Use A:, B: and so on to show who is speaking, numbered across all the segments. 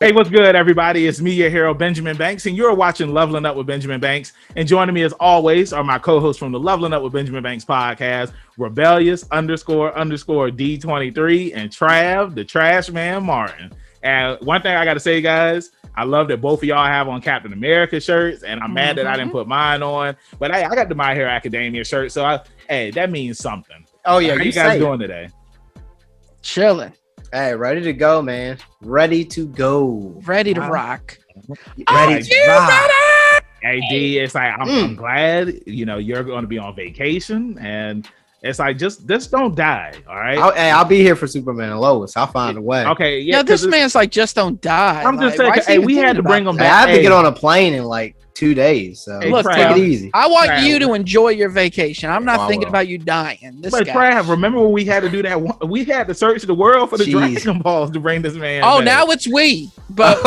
A: Hey, what's good, everybody? It's me, your hero, Benjamin Banks, and you're watching Leveling Up with Benjamin Banks. And joining me, as always, are my co-hosts from the Leveling Up with Benjamin Banks podcast, Rebellious __ D23, and Trav, the Trash Man Martin. And one thing I got to say, guys, I love that both of y'all have on Captain America shirts, and I'm mad that I didn't put mine on. But I got the My Hero Academia shirt, so hey, that means something.
B: Oh yeah,
A: how you guys doing today?
C: Chilling.
B: Hey, ready to go, man. Ready to go.
C: Ready to rock.
B: Ready to rock.
A: Hey, D, it's like, I'm glad, you're going to be on vacation, and it's like, just don't die, all right?
B: I'll be here for Superman and Lois. I'll find a way.
A: Okay, yeah.
C: No, this man's like, just don't die.
A: I'm just saying, hey, we had to bring him back.
B: I have to get on a plane in like 2 days, so
C: look,
B: take it easy.
C: I want you to enjoy your vacation. I'm not thinking about you dying.
A: But Trav, remember when we had to do that? We had to search the world for the Dragon Balls to bring this man back.
C: Now it's we. But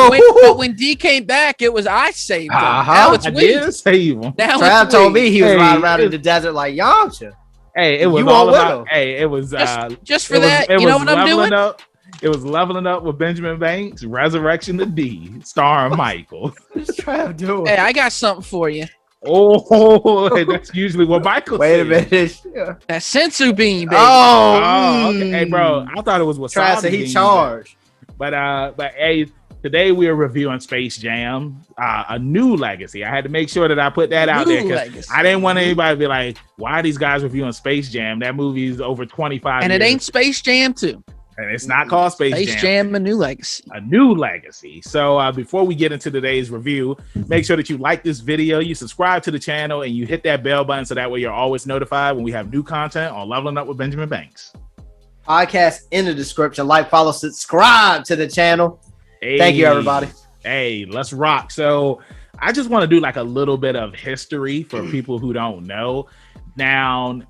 C: when D came back, it was I saved him. Now it's we.
A: Did save him.
C: Now
B: Trav told me he was riding around in the desert like Yamcha.
A: Hey, it was all about. Hey, it was
C: just for that. You know what I'm doing?
A: It was Leveling Up with Benjamin Banks, Resurrection to D, starring Michael.
B: What's Trav doing?
C: Hey, I got something for you.
A: Oh, that's usually what Michael
B: Wait
A: said.
B: a minute. Yeah.
C: That sensu bean, baby.
A: Oh, okay. Hey, bro, I thought it was wasabi.
B: Trav said he charged.
A: But hey, today we are reviewing Space Jam, a new legacy. I had to make sure that I put that out there because I didn't want anybody to be like, why are these guys reviewing Space Jam? That movie is over 25
C: and
A: years.
C: It ain't Space Jam 2.
A: And it's not called Space
C: Jam, a new legacy.
A: A new legacy. So before we get into today's review, make sure that you like this video, you subscribe to the channel, and you hit that bell button so that way you're always notified when we have new content on Leveling Up with Benjamin Banks.
B: Podcast in the description. Like, follow, subscribe to the channel. Hey, thank you, everybody.
A: Hey, let's rock. So I just want to do like a little bit of history for people who don't know. Now,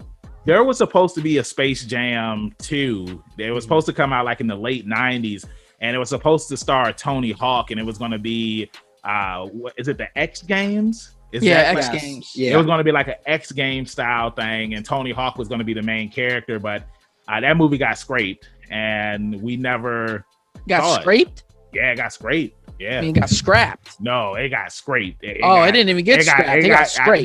A: there was supposed to be a Space Jam 2. It was supposed to come out like in the late 90s, and it was supposed to star Tony Hawk, and it was going to be, what is it, the X Games?
C: X Games.
A: Yeah. It was going to be like an X Games style thing, and Tony Hawk was going to be the main character, but that movie got scraped, and we never
C: got scraped?
A: Yeah, it got scraped. Yeah,
C: I mean, it got scrapped.
A: No, it got scraped. It
C: didn't even get scrapped. It got scraped.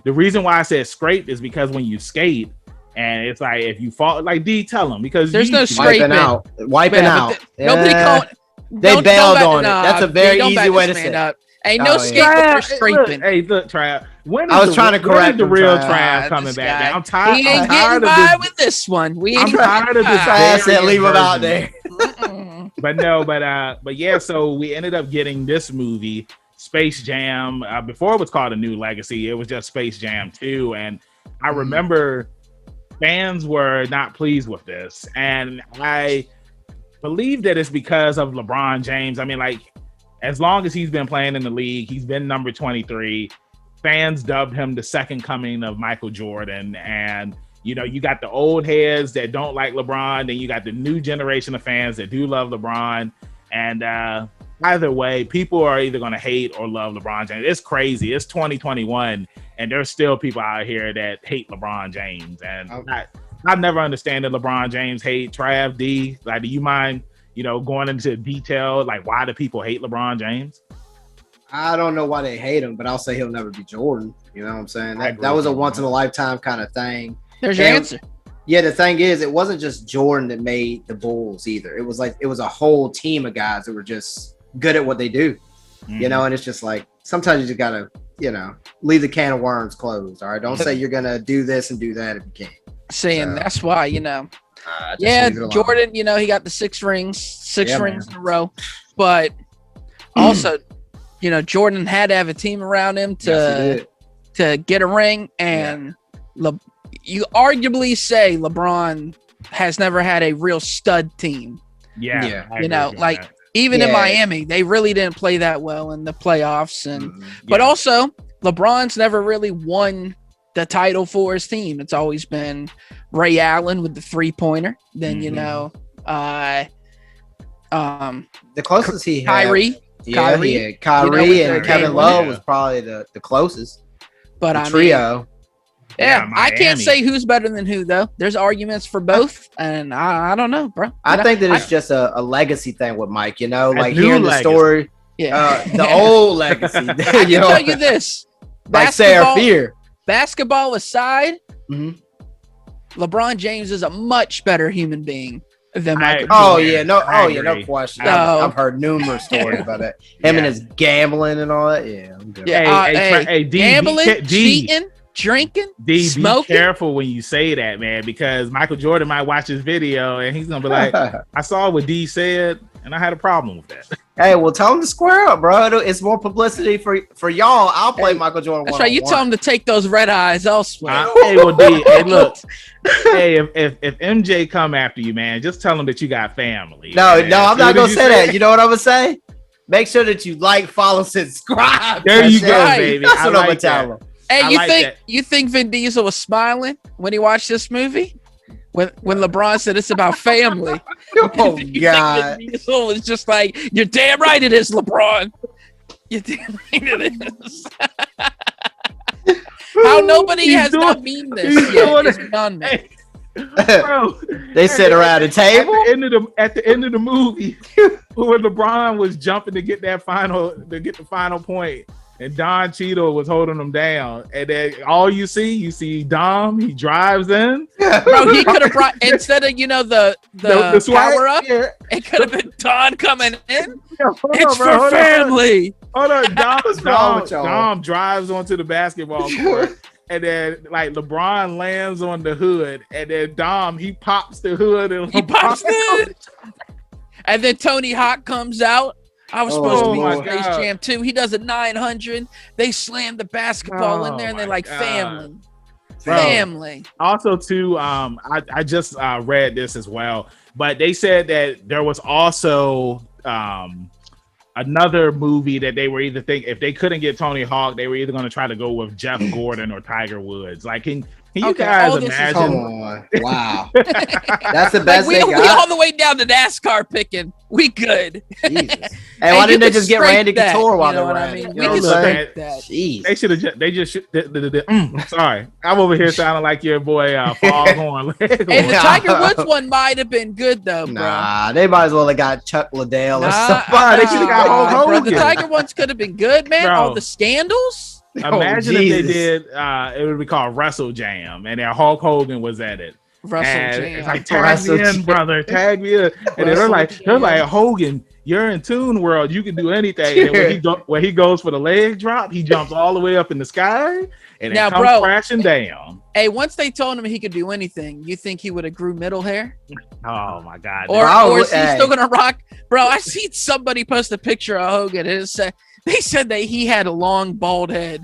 A: The reason why I said scraped is because when you skate, and it's like if you fall, like D, tell them because
C: there's no scraping
B: wiping out.
C: Nobody called.
B: They bailed on it. That's a very easy way to say it.
C: Ain't no skate for scraping.
A: Hey, look, Trav.
B: I was trying to correct
A: the real Trav coming back. I'm tired.
C: He ain't getting by with this one.
A: I'm tired of this.
B: Trav said leave him out there.
A: But yeah, so we ended up getting this movie, Space Jam. Before it was called A New Legacy, it was just Space Jam 2. And I remember fans were not pleased with this. And I believe that it's because of LeBron James. I mean, like, as long as he's been playing in the league, he's been number 23. Fans dubbed him the second coming of Michael Jordan. And you got the old heads that don't like LeBron, then you got the new generation of fans that do love LeBron. And either way, people are either going to hate or love LeBron James. It's crazy. It's 2021, and there's still people out here that hate LeBron James. And I never understand the LeBron James hate. Trav, D, like, do you mind, going into detail, like why do people hate LeBron James?
B: I don't know why they hate him, but I'll say he'll never be Jordan. You know what I'm saying? That was a once in a lifetime kind of thing.
C: There's your answer.
B: Yeah, the thing is, it wasn't just Jordan that made the Bulls either. It was a whole team of guys that were just good at what they do. And it's just like sometimes you just gotta, leave the can of worms closed. All right, don't say you're gonna do this and do that if you can't.
C: And that's why, Jordan, he got the 6 rings in a row, but also, Jordan had to have a team around him to get a ring, and you arguably say LeBron has never had a real stud team.
A: Yeah.
C: Even in Miami, they really didn't play that well in the playoffs. But also, LeBron's never really won the title for his team. It's always been Ray Allen with the 3-pointer. Then,
B: the closest he had.
C: Kyrie
B: and Kevin Love was probably the closest.
C: But
B: the trio.
C: Yeah, I can't say who's better than who though. There's arguments for both, and I don't know, bro.
B: I think that it's just a legacy thing with Mike. You know, like
A: new
B: hearing the story.
C: Yeah,
B: the old legacy.
C: I can tell you this:
B: like say or fear.
C: Basketball aside, LeBron James is a much better human being than Michael.
B: No question. I've heard numerous stories about it. Him and his gambling and all that. Yeah, I'm good.
C: Yeah, gambling, cheating, drinking, smoking.
A: Be careful when you say that, man, because Michael Jordan might watch this video and he's gonna be like, "I saw what D said, and I had a problem with that."
B: Hey, well, tell him to square up, bro. It's more publicity for y'all. I'll play Michael Jordan.
C: That's right. You tell him to take those red eyes elsewhere.
A: Hey, well, D, hey, look. Hey, if MJ come after you, man, just tell him that you got family.
B: No, I'm not gonna say that. You know what I'm gonna say? Make sure that you like, follow, subscribe.
A: There you go, baby.
B: That's what I'm gonna tell him.
C: Hey, you think Vin Diesel was smiling when he watched this movie? When LeBron said it's about family.
B: Oh God!
C: Vin Diesel was just like, "You're damn right it is, LeBron. You're damn right it is." How nobody has not mean this yet is beyond me.
A: Hey, bro,
B: they sit around the table
A: at the end of the movie when LeBron was jumping to get the final point, and Don Cheadle was holding him down, and then all you see Dom. He drives in.
C: Bro, he could have brought instead of the power up. Yeah. It could have been Don coming in. It's for family.
A: Hold on, Dom drives onto the basketball court, and then like LeBron lands on the hood, and then Dom he pops the hood and
C: and then Tony Hawk comes out. I was supposed to be in Space Jam 2. He does a 900. They slam the basketball in there, and they're like family.
A: Bro.
C: Family.
A: Also, too, I just read this as well, but they said that there was also another movie that they were either thinking if they couldn't get Tony Hawk, they were either going to try to go with Jeff Gordon or Tiger Woods. Like, can you guys imagine?
B: Wow, that's the best thing.
C: We all the way down to NASCAR picking. We good.
B: Jesus. Hey, why didn't they just get Randy Couture while they're running?
C: We can scrape that.
B: Jeez.
A: They should have. They just. Sorry, I'm over here sounding like your boy Foghorn.
C: Hey, the Tiger Woods one might have been good though, bro.
B: Nah, they might as well have got Chuck Liddell or something.
A: They should have got Hulk Hogan.
C: The Tiger ones could have been good, man.
A: Bro.
C: All the scandals.
A: Imagine if they did. It would be called Wrestle Jam, and then Hulk Hogan was at it. It's like tag me in, brother. Tag me in. And then they're like Hogan, you're in Toon World. You can do anything. And when he goes for the leg drop, he jumps all the way up in the sky and then comes crashing down.
C: Hey, once they told him he could do anything, you think he would have grew middle hair?
A: Oh my God!
C: Or is he still gonna rock? Bro, I seen somebody post a picture of Hogan and they said that he had a long bald head.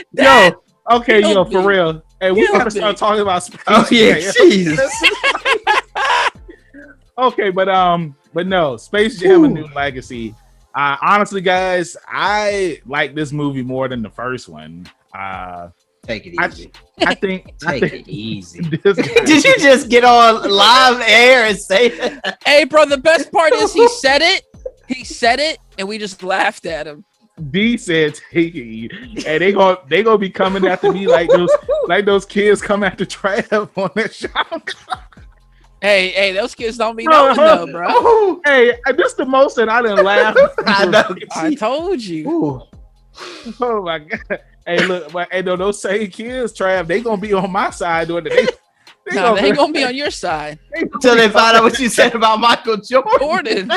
A: For real. Hey, we gotta start talking about space.
B: Oh yeah, Jesus.
A: Okay, but no, Space Jam: A New Legacy. Honestly, guys, I like this movie more than the first one.
B: Take it easy.
A: I think
B: it easy. Did you just get on live air and say that?
C: Hey, bro, the best part is he said it, and we just laughed at him.
A: D said take it, and they gonna be coming after me like those kids come after Trav on that show.
C: Hey, those kids don't be knowing though, bro.
A: Hey, this the most that I didn't laugh.
B: I know.
C: I told you.
B: Ooh.
A: Oh my God. Hey, look, those same kids, Trav, they gonna be on my side doing it.
C: They ain't gonna be on your side
B: until they find out what you said about Michael Jordan.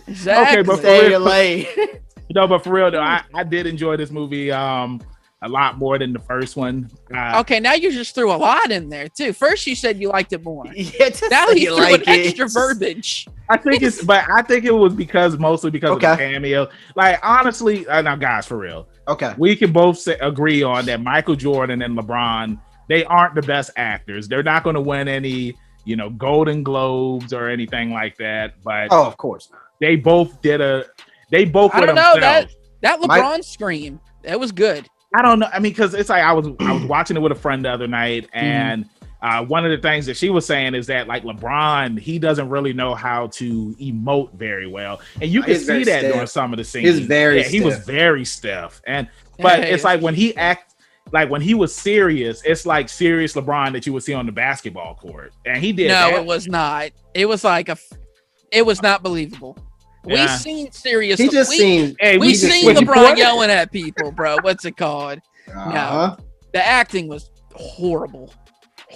C: Exactly.
A: Okay, but for real, but for real though, I did enjoy this movie a lot more than the first one.
C: Okay, now you just threw a lot in there too. First you said you liked it more.
B: Yeah,
C: now you threw an extra verbiage.
A: I think it was mostly because of the cameo. Like honestly, now guys, for real.
B: Okay.
A: We can both agree on that Michael Jordan and LeBron, they aren't the best actors. They're not going to win any, Golden Globes or anything like that. But
B: of course not.
A: They both did I don't
C: know that LeBron scream. That was good.
A: I don't know. I mean, because it's like I was watching it with a friend the other night, and one of the things that she was saying is that like LeBron, he doesn't really know how to emote very well, and you can see that during some of the scenes. He was very stiff, but it's like when he when he was serious, it's like serious LeBron that you would see on the basketball court, and he did.
C: No, it was not. It was like it was not believable. We seen serious.
B: He just seen.
C: We seen LeBron yelling at people, bro. What's it called? No, the acting was horrible.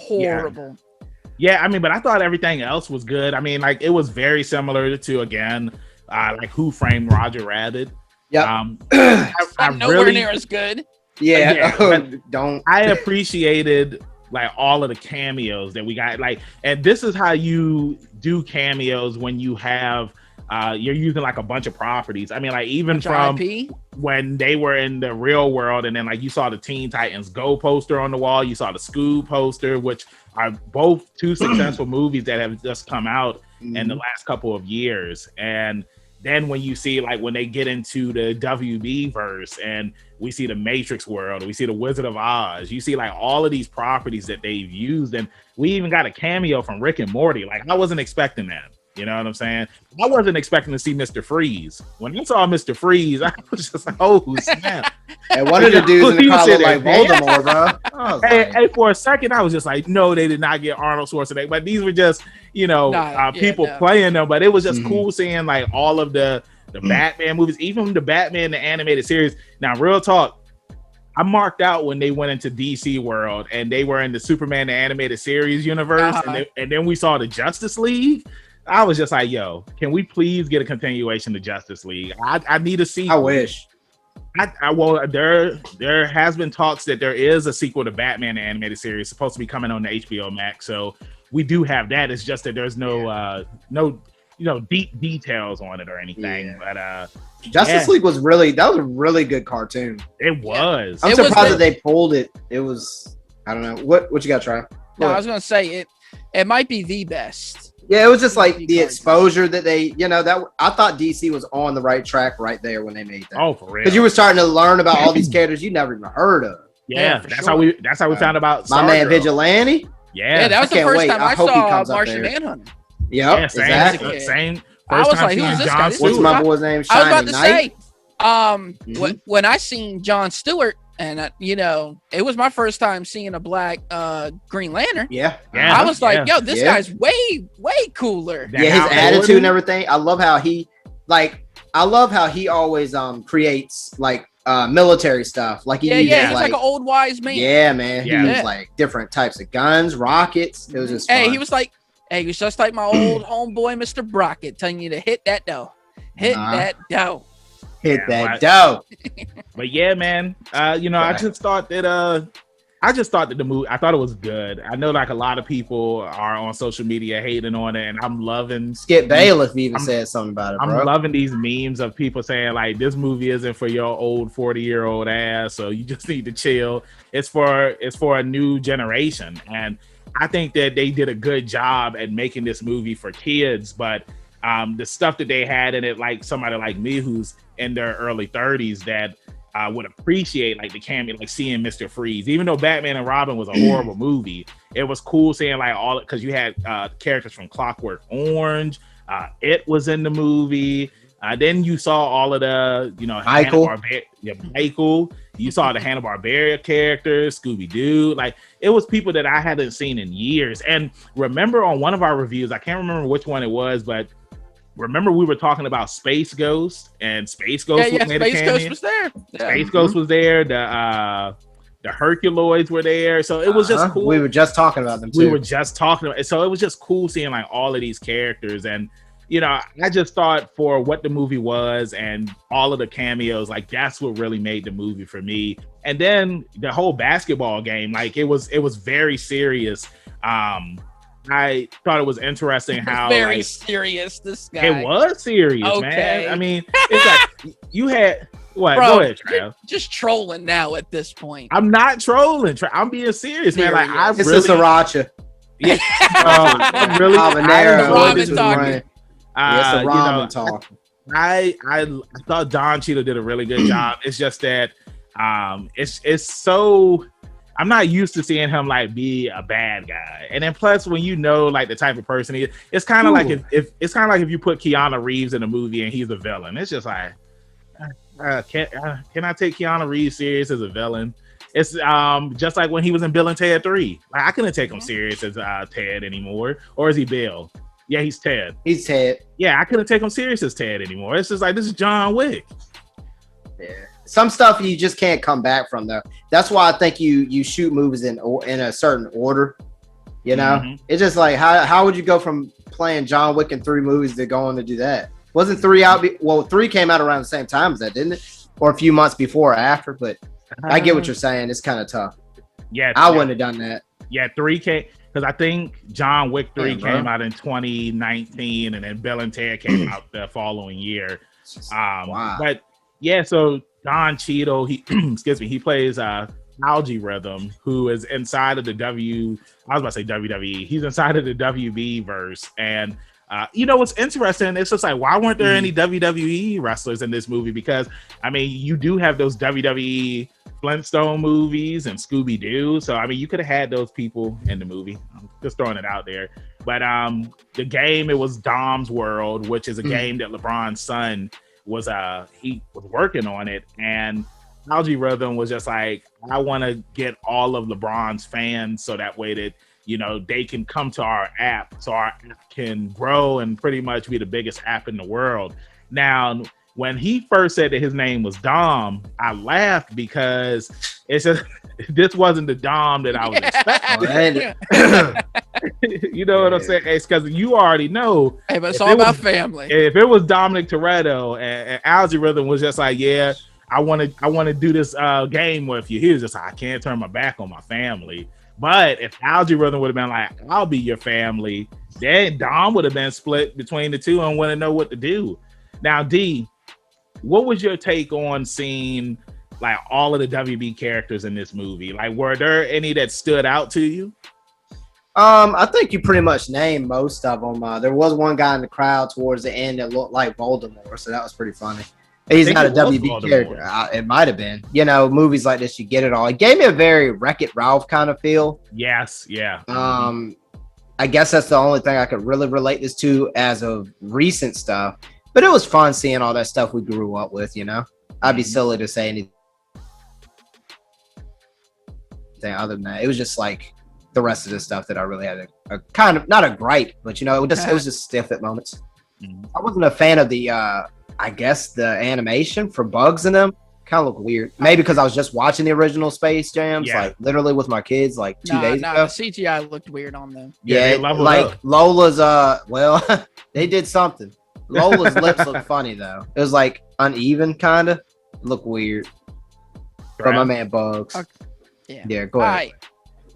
A: Yeah, I mean, but I thought everything else was good. I mean, like it was very similar to like Who Framed Roger Rabbit.
B: Yeah,
C: I'm nowhere near as good.
B: Don't.
A: I appreciated like all of the cameos that we got. Like, and this is how you do cameos when you have you're using like a bunch of properties. I mean, like even from when they were in the real world, and then like you saw the Teen Titans Go poster on the wall, you saw the Scoob poster, which are both two successful movies that have just come out in the last couple of years. And then when you see like when they get into the WB verse and we see the Matrix world, we see the Wizard of Oz, you see like all of these properties that they've used, and we even got a cameo from Rick and Morty. Like I wasn't expecting that. You know what I'm saying? I wasn't expecting to see Mr. Freeze. When I saw Mr. Freeze, I was just like, oh, snap.
B: And one of the dudes in the car looked like Voldemort, bro.
A: Hey, for a second, I was just like, no, they did not get Arnold Schwarzenegger. But these were just, people playing them. But it was just cool seeing like all of the Batman movies, even the Batman, the animated series. Now, real talk, I marked out when they went into DC world and they were in the Superman, the animated series universe. And then we saw the Justice League. I was just like, yo, can we please get a continuation to Justice League? I need to see.
B: I wish.
A: There has been talks that there is a sequel to Batman the animated series supposed to be coming on the HBO Max. So we do have that. It's just that there's no deep details on it or anything. Yeah. But
B: Justice League was a really good cartoon.
A: It was.
B: I'm surprised that they pulled it. It was, I don't know. What you got, Trav?
C: No, I was gonna say it might be the best.
B: Yeah, it was just like the exposure that they, that I thought DC was on the right track right there when they made that.
A: Oh, for real.
B: Because you were starting to learn about all these characters you never even heard of.
A: Yeah, that's how we found about
B: my man Vigilante.
A: Yeah,
C: that was the first time I saw Martian Manhunter.
B: Yep,
A: exactly. Same.
C: I was like, who's this guy?
B: What's my boy's name?
C: I was about to say, when I seen Jon Stewart. And it was my first time seeing a black Green Lantern.
B: Yeah.
C: I was like, yo, this guy's way cooler.
B: Yeah, his attitude and everything. I love how he always creates like military stuff. Like he's like an
C: old wise man.
B: Yeah, man. He used like different types of guns, rockets. It was just fun.
C: He was just like my old homeboy, Mr. Brockett, telling you to hit that dough. Hit that dough.
B: Hit that dough.
A: But yeah, man. I just thought that the movie, I thought it was good. I know like a lot of people are on social media hating on it, and I'm loving
B: Skip Bayless even said something about it, bro.
A: I'm loving these memes of people saying like this movie isn't for your old 40-year-old ass, so you just need to chill. It's for a new generation. And I think that they did a good job at making this movie for kids, but the stuff that they had in it, like somebody like me who's in their early 30s that would appreciate like the cameo, like seeing Mr. Freeze. Even though Batman and Robin was a horrible movie, it was cool seeing like all, because you had characters from Clockwork Orange. It was in the movie. Then you saw all of the, Michael. You saw the Hanna-Barbera characters, Scooby-Doo. Like it was people that I hadn't seen in years. And remember on one of our reviews, I can't remember which one it was, but remember we were talking about Space Ghost, and Space Ghost was made a cameo. Space Ghost was there. Space Ghost was there. The Herculoids were there. So it was just cool.
B: We were just talking about them too.
A: So it was just cool seeing like all of these characters. And I just thought for what the movie was and all of the cameos, like that's what really made the movie for me. And then the whole basketball game, like it was very serious. I thought it was interesting how
C: very serious this guy.
A: It was serious, man. I mean, it's like you had what? Bro, go ahead, Trav.
C: Just trolling now at this point.
A: I'm not trolling. I'm being serious, man. Like
B: it's a sriracha.
A: Yeah, I'm really.
B: Ramen talking. It's a ramen talk.
A: I thought Don Cheadle did a really good job. It's just that it's so. I'm not used to seeing him like be a bad guy. And then plus when you know like the type of person he is, it's kind of like if it's kind of like if you put Keanu Reeves in a movie and he's a villain. It's just like can I take Keanu Reeves serious as a villain? It's just like when he was in Bill and Ted 3. Like I couldn't take him serious as Ted anymore. Or is he Bill? Yeah, he's Ted.
B: He's Ted.
A: Yeah, I couldn't take him serious as Ted anymore. It's just like this is John Wick.
B: Yeah. Some stuff you just can't come back from though. That's why I think you shoot movies in a certain order. You know, It's just like how would you go from playing John Wick in 3 movies to going to do that? Wasn't 3 out? Well, 3 came out around the same time as that, didn't it? Or a few months before or after? But I get what you're saying. It's kind of tough.
A: Yeah,
B: I wouldn't have done that.
A: Yeah, 3 came because I think John Wick 3 came out in 2019, and then Bill and Ted came out the following year.
B: Wow.
A: But yeah, so Don Cheadle, he plays Algae Rhythm, who is inside of the WWE. He's inside of the WB verse. And you know what's interesting? It's just like, why weren't there any WWE wrestlers in this movie? Because I mean, you do have those WWE Flintstone movies and Scooby-Doo. So I mean, you could have had those people in the movie. I'm just throwing it out there. But the game, it was Dom's World, which is a game that LeBron's son was he was working on it, and Algae Rhythm was just like, I want to get all of LeBron's fans so that way that they can come to our app, so our app can grow and pretty much be the biggest app in the world. Now, when he first said that his name was Dom, I laughed because it's just this wasn't the Dom that I was expecting. You know what I'm saying? It's because you already know.
C: Hey, but it's all about family.
A: If it was Dominic Toretto and Algae Rhythm was just like, yeah, I want to do this game with you. He was just like, I can't turn my back on my family. But if Algae Rhythm would have been like, I'll be your family, then Dom would have been split between the two and wouldn't know what to do. Now, D, what was your take on seeing like all of the WB characters in this movie? Like, were there any that stood out to you?
B: I think you pretty much named most of them. There was one guy in the crowd towards the end that looked like Voldemort, so that was pretty funny. He's not a WB character. It might have been. Movies like this, you get it all. It gave me a very Wreck-It Ralph kind of feel.
A: Yes, yeah.
B: I guess that's the only thing I could really relate this to as of recent stuff. But it was fun seeing all that stuff we grew up with, I'd be silly to say anything other than that. It was just like the rest of the stuff that I really had a kind of, not a gripe, but it was just stiff at moments. I wasn't a fan of the I guess the animation for bugs in them kind of look weird. Maybe because I was just watching the original Space Jams, like literally with my kids, like 2 days ago.
C: The CGI looked weird on them.
B: Yeah, like Lola's. Well, they did something. Lola's lips look funny though. It was like uneven, kind of. Look weird. But my man Bugs. Okay. Yeah. Go ahead.
C: All right.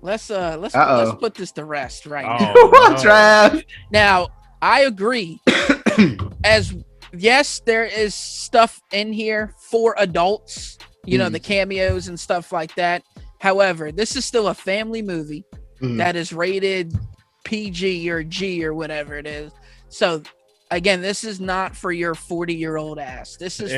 C: Let's put this to rest right now.
B: Trav.
C: Now I agree. Yes, there is stuff in here for adults, the cameos and stuff like that. However, this is still a family movie that is rated PG or G or whatever it is. So again, this is not for your 40-year-old ass. This is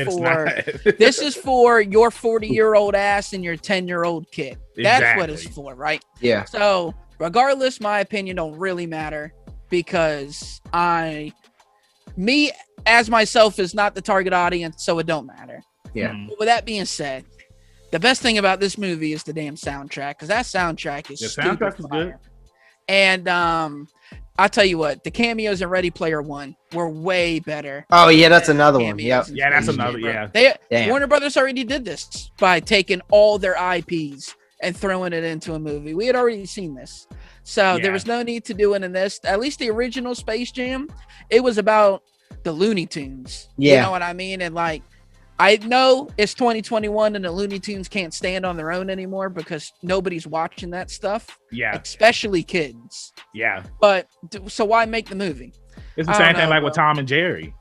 C: for your 40-year-old ass and your 10-year-old kid. That's what it's for, right?
B: Yeah.
C: So regardless, my opinion don't really matter because me as myself is not the target audience, so it don't matter.
B: Yeah.
C: But with that being said, the best thing about this movie is the damn soundtrack, because that soundtrack is good. And I'll tell you what, the cameos in Ready Player One were way better.
B: Oh yeah, that's another one.
C: Yeah,
B: that's
A: another. Yeah,
C: Warner Brothers already did this by taking all their IPs and throwing it into a movie. We had already seen this, so there was no need to do it in this. At least the original Space Jam, it was about the Looney Tunes. You know what I mean? And like, I know it's 2021 and the Looney Tunes can't stand on their own anymore because nobody's watching that stuff.
A: Yeah.
C: Especially kids.
A: Yeah.
C: But so why make the movie?
A: It's the same thing like with Tom and Jerry.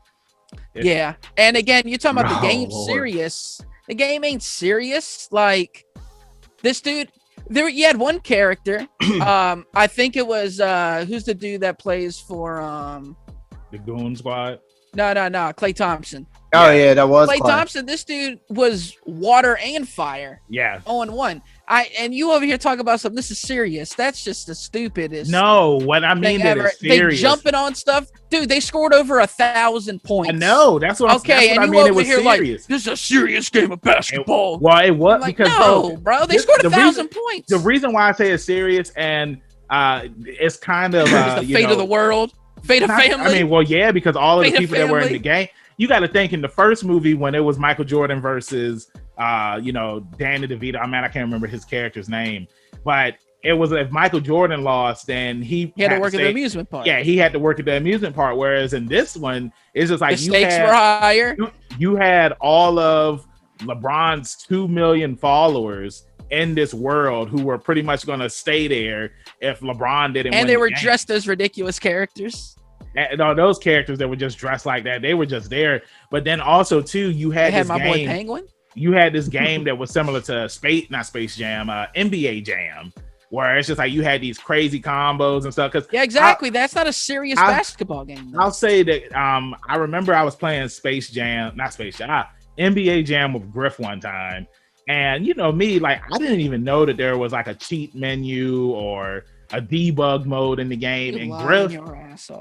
C: Yeah. And again, you're talking about the game serious. The game ain't serious. Like this dude, you had one character. I think it was who's the dude that plays for
A: the Goon Squad?
C: No, Klay Thompson.
B: Oh yeah, that was
C: Klay
B: Klay.
C: Thompson. This dude was water and fire.
A: Yeah.
C: 0-1. And you over here talking about something. This is serious. That's just the stupidest.
A: No, what I mean that is serious.
C: They jumping on stuff, dude. They scored over 1,000 points.
A: I know. That's what.
C: Okay,
A: that's
C: and
A: what
C: you
A: I mean.
C: over
A: It was
C: here
A: serious.
C: like this is a serious game of basketball.
A: It was
C: like,
A: because
C: bro, they scored 1,000 points.
A: The reason why I say it's serious and it's kind of
C: the fate of the world, fate of family.
A: I mean, well, yeah, because all of the people that were in the game. You got to think in the first movie when it was Michael Jordan versus, Danny DeVito. I can't remember his character's name, but it was if Michael Jordan lost, then he
C: had to work at the amusement park.
A: Yeah, he had to work at the amusement park. Whereas in this one, it's just like
C: the stakes were higher.
A: You had all of LeBron's 2 million followers in this world who were pretty much going to stay there if LeBron didn't.
C: And they were dressed as ridiculous characters.
A: And all those characters that were just dressed like that, they were just there. But then also too, you had this
C: my
A: game.
C: Boy Penguin.
A: You had this game that was similar to Space Jam, NBA Jam, where it's just like you had these crazy combos and stuff. Because
C: exactly. That's not a serious basketball game.
A: I'll say that I remember I was playing NBA Jam with Griff one time, and me, like I didn't even know that there was like a cheat menu or a debug mode in the game. And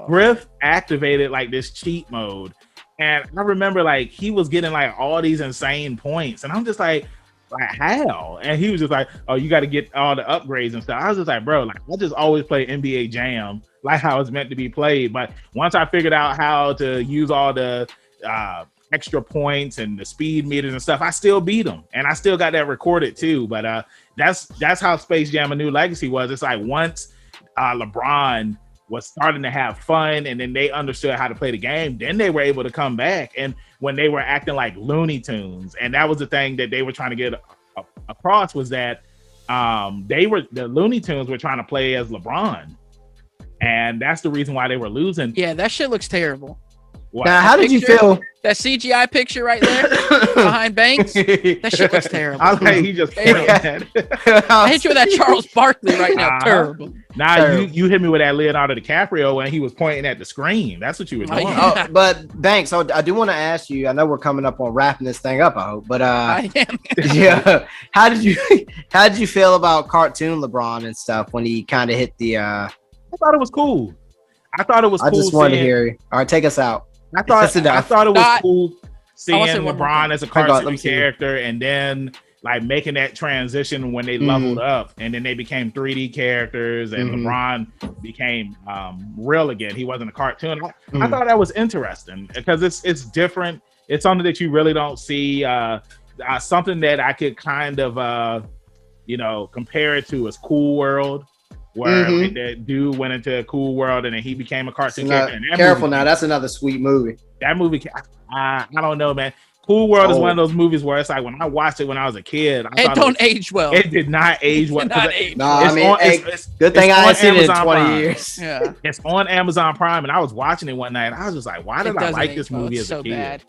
A: Griff activated like this cheat mode. And I remember like he was getting like all these insane points. And I'm just like how? And he was just like, oh, you got to get all the upgrades and stuff. I was just like, bro, like I just always play NBA Jam like how it's meant to be played. But once I figured out how to use all the extra points and the speed meters and stuff, I still beat him. And I still got that recorded too. But that's how Space Jam: A New Legacy was. It's like once LeBron was starting to have fun and then they understood how to play the game, then they were able to come back. And when they were acting like Looney Tunes, and that was the thing that they were trying to get across, was that the Looney Tunes were trying to play as LeBron, and that's the reason why they were losing.
C: Yeah, that shit looks terrible.
B: Now, how did you feel?
C: That CGI picture right there behind Banks? That shit looks terrible.
A: Okay, he just pointed at it.
C: I hit you with that Charles Barkley right now. Terrible.
A: You hit me with that Leonardo DiCaprio when he was pointing at the screen. That's what you were doing.
B: Oh, but Banks, I do want to ask you. I know we're coming up on wrapping this thing up. I hope, but
C: I am.
B: Yeah. How did you feel about cartoon LeBron and stuff when he kind of hit the? I
A: thought it was cool. I
B: just wanted to hear you. All right, take us out.
A: I thought it was cool seeing LeBron as a cartoon character and then like making that transition when they leveled up and then they became 3D characters and LeBron became real again. He wasn't a cartoon. I thought that was interesting because it's different. It's something that you really don't see. Something that I could kind of compare it to is Cool World. Where that dude went into a cool world and then he became a cartoon character.
B: Careful now, that's another sweet movie.
A: That movie, I don't know, man. Cool World is one of those movies where it's like when I watched it when I was a kid,
C: it don't age well.
A: It did not age well.
B: Good thing I ain't seen it in 20 years.
C: Yeah,
A: it's on Amazon Prime, and I was watching it one night, and I was just like, "Why did I like this movie as a kid?"
C: Bad.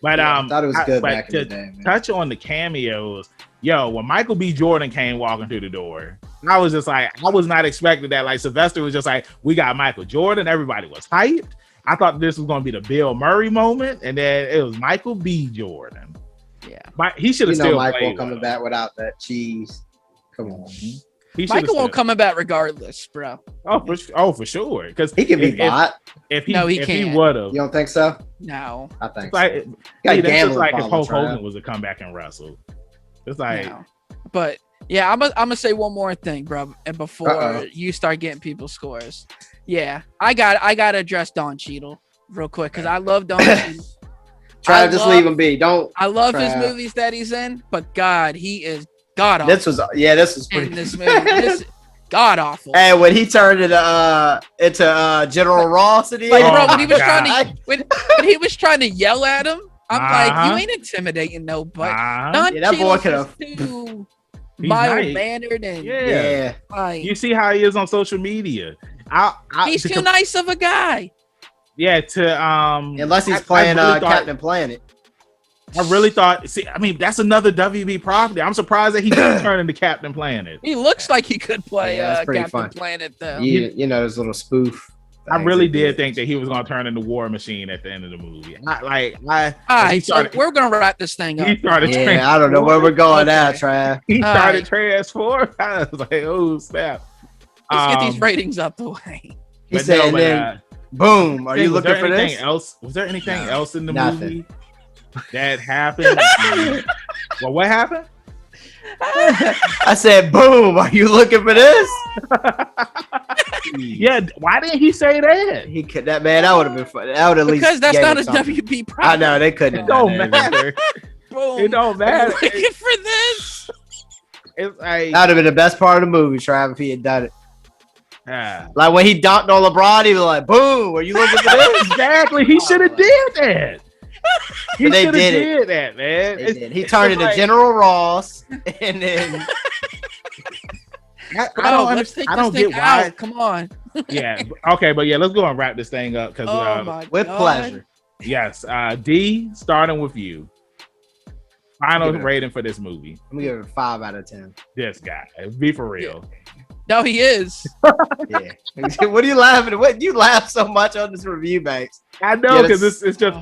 A: But
B: I thought it was good back in the day. Man.
A: Touch on the cameos. When Michael B. Jordan came walking through the door, I was just like, I was not expecting that. Like Sylvester was just like, we got Michael Jordan. Everybody was hyped. I thought this was going to be the Bill Murray moment, and then it was Michael B. Jordan.
C: Yeah,
A: he should have still
B: Michael
A: played
B: coming back without that cheese. Come on,
C: Michael won't coming back regardless, bro.
A: For sure, because
B: he can be bought.
A: If he would have,
B: you don't think so?
C: No,
B: I think
A: so. That's just like if Hulk Hogan was to come back and wrestle. It's like,
C: but yeah, I'm gonna say one more thing, bro, and before you start getting people's scores. Yeah, I gotta address Don Cheadle real quick because I love Don Cheadle.
B: Try to just leave him be. Don't.
C: I love his movies that he's in, but God, he is god awful.
B: This was pretty.
C: In this movie, this god awful.
B: Hey, when he turned it into General Ross, bro,
C: when he was when he was trying to yell at him. I'm like, you ain't intimidating nobody.
B: That boy could have
C: too mild mannered and
A: like, you see how he is on social media.
C: He's too nice of a guy.
A: Yeah,
B: unless he's playing Captain Planet.
A: I really thought. See, I mean, that's another WB property. I'm surprised that he didn't turn into Captain Planet.
C: He looks like he could play
B: Captain
C: Planet, though.
B: You know, his little spoof.
A: I really did think that he was going to turn into War Machine at the end of the movie. All right,
C: so we're going to wrap this thing up.
A: He started.
B: Yeah, I don't know where we're going now, Trav.
A: He started transforming. I was like, oh snap!
C: Let's get these ratings up the way.
B: He said, boom. Are you looking for this?
A: Was there anything else in the movie that happened? Well, what happened?
B: I said, boom. Are you looking for this?
A: Yeah. Why didn't he say that?
B: He could. That man. That would have been fun. That would at least
C: because that's not a WB product.
B: I know they couldn't.
A: It don't matter.
C: Boom.
A: It don't matter.
C: Looking for this.
A: It's like
B: that would have been the best part of the movie, Trav, if he had done it. Like when he dunked on LeBron, he was like, boom, are you looking for this?
A: Exactly. He should have did that. He
B: they
A: did that, man.
B: He turned into General Ross, and then
A: I don't get why.
C: Come on.
A: Yeah. Okay, but yeah, let's go and wrap this thing up because
B: with pleasure.
A: Yes. D, starting with you. Final rating for this movie.
B: I'm gonna give it a 5 out of 10.
A: This guy, be for real.
C: No, he is.
B: Yeah. What are you laughing at? What you laugh so much on this review, Banks?
A: I know because it's just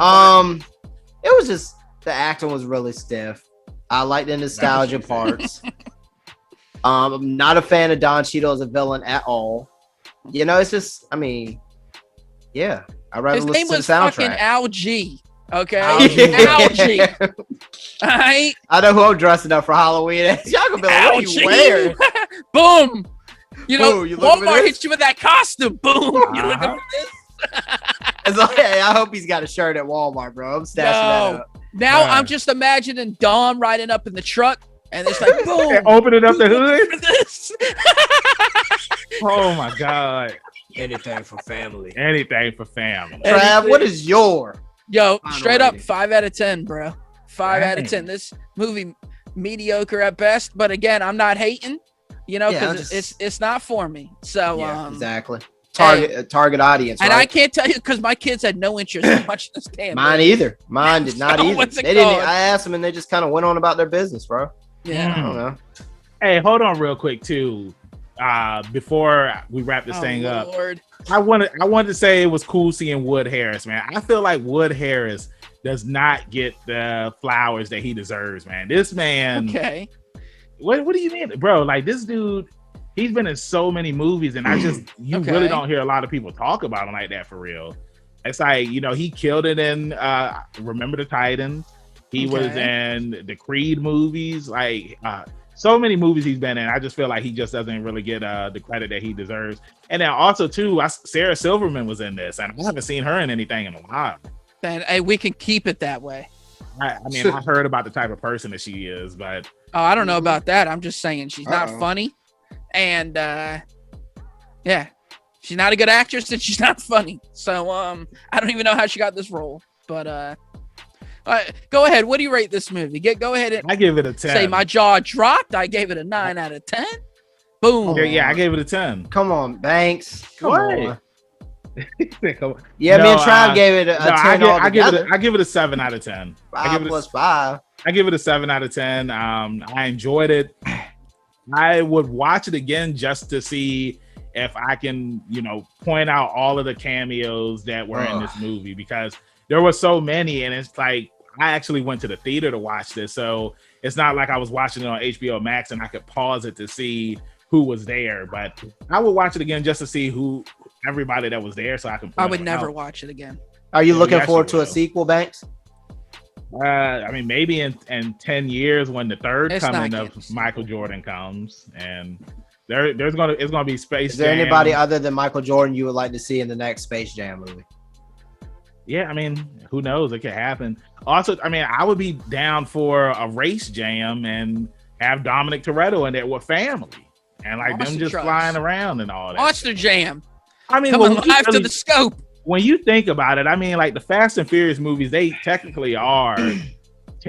B: it was just the acting was really stiff. I like the nostalgia parts. I'm not a fan of Don Cheadle as a villain at all. You know, it's just yeah. I'd rather
C: His
B: listen
C: name
B: to the
C: was
B: soundtrack.
C: fucking Algie. Okay.
B: Algie.
C: All right.
B: I know who I'm dressing up for Halloween. Y'all gonna be like, what are you wearing?
C: Boom. You know,
B: you
C: Walmart hits you with that costume. Boom. You looking for this?
B: It's like, hey, I hope he's got a shirt at Walmart, bro. I'm stashing that up.
C: Now I'm just imagining Dom riding up in the truck and it's like, boom.
A: Opening up the hood.
C: For this.
A: Oh my God.
B: Anything for family.
A: Trav,
B: what is your
C: straight up 5 out of 10, bro. 5 out of 10. This movie mediocre at best, but again, I'm not hating, you know, because it's not for me. So
B: exactly. Target audience,
C: and
B: right?
C: I can't tell you because my kids had no interest in watching this damn
B: Mine
C: movie.
B: either. Mine did not either. They didn't. I asked them, and they just kind of went on about their business, bro.
C: Yeah,
B: I don't know.
A: Hey, hold on, real quick, too. Before we wrap this thing up, I wanted to say it was cool seeing Wood Harris, man. I feel like Wood Harris does not get the flowers that he deserves, man. This man.
C: Okay.
A: What do you mean, bro? Like this dude. He's been in so many movies, and you really don't hear a lot of people talk about him like that for real. It's like, you know, he killed it in Remember the Titans. He was in the Creed movies, like so many movies he's been in. I just feel like he just doesn't really get the credit that he deserves. And then also too, Sarah Silverman was in this, and I haven't seen her in anything in a while.
C: Then hey, we can keep it that way.
A: I mean, I heard about the type of person that she is, but
C: I don't know about that. I'm just saying she's not funny. And she's not a good actress and she's not funny. So I don't even know how she got this role. But go ahead. What do you rate this movie? Go ahead and
A: I give it a 10.
C: Say my jaw dropped. I gave it a 9 out of 10. Boom.
A: Yeah, I gave it a 10.
B: Come on, Banks. Come on.
A: Yeah,
B: me and Trav gave it a 10.
A: I give it a 7 out of 10.
B: 5 plus 5.
A: I give it a 7 out of 10. I enjoyed it. I would watch it again just to see if I can, you know, point out all of the cameos that were in this movie, because there were so many, and it's like I actually went to the theater to watch this, so it's not like I was watching it on HBO Max and I could pause it to see who was there. But I would watch it again just to see everybody that was there, so I can.
C: I would never watch it again.
B: Are you looking forward to a sequel, Banks?
A: I mean, maybe in 10 years when the third coming of Michael Jordan comes, and it's gonna be Space Jam.
B: Is there anybody other than Michael Jordan you would like to see in the next Space Jam movie?
A: Yeah, I mean, who knows? It could happen. Also, I mean, I would be down for a race jam and have Dominic Toretto in there with family and like them just flying around and all that.
C: Monster Jam.
A: I mean,
C: live to the scope.
A: When you think about it, I mean, like the Fast and Furious movies, they technically are,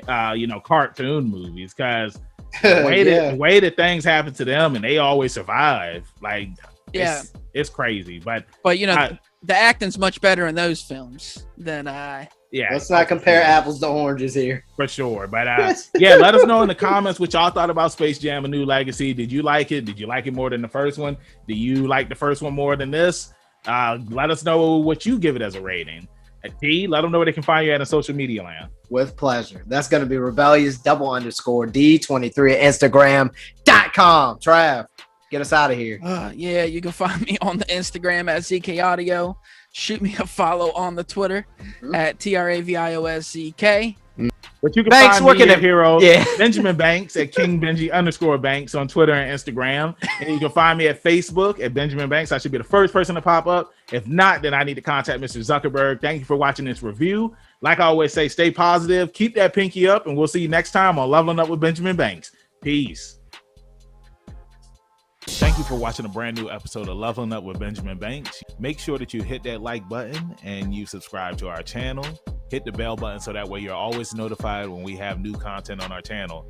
A: cartoon movies, because the way that things happen to them and they always survive, like, it's crazy. But
C: you know, the acting's much better in those films than
B: let's not compare apples to oranges here.
A: For sure. But let us know in the comments what y'all thought about Space Jam: A New Legacy. Did you like it? Did you like it more than the first one? Do you like the first one more than this? Let us know what you give it as a rating. D, let them know where they can find you at in social media land.
B: With pleasure. That's going to be rebellious_D23 at Instagram.com. Trav, get us out of here.
C: Yeah, you can find me on the Instagram at ZK Audio. Shoot me a follow on the Twitter at TravioSCK.
A: But you can
B: Banks
A: find me
B: working
A: at hero
B: yeah.
A: Benjamin Banks at King Benji _Banks on Twitter and Instagram. And you can find me at Facebook at Benjamin Banks. I should be the first person to pop up. If not, then I need to contact Mr. Zuckerberg. Thank you for watching this review. Like I always say, stay positive, keep that pinky up, and we'll see you next time on Leveling Up with Benjamin Banks. Peace. Thank you for watching a brand new episode of Leveling Up with Benjamin Banks. Make sure that you hit that like button and you subscribe to our channel. Hit the bell button so that way you're always notified when we have new content on our channel.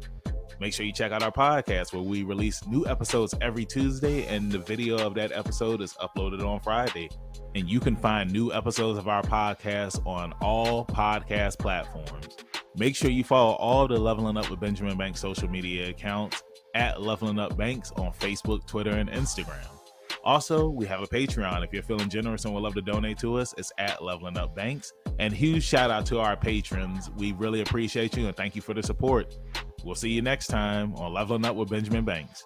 A: Make sure you check out our podcast where we release new episodes every Tuesday and the video of that episode is uploaded on Friday. And you can find new episodes of our podcast on all podcast platforms. Make sure you follow all the Leveling Up with Benjamin Banks social media accounts at Leveling Up Banks on Facebook, Twitter, and Instagram. Also, we have a Patreon. If you're feeling generous and would love to donate to us, it's at Leveling Up Banks. And huge shout out to our patrons. We really appreciate you and thank you for the support. We'll see you next time on Leveling Up with Benjamin Banks.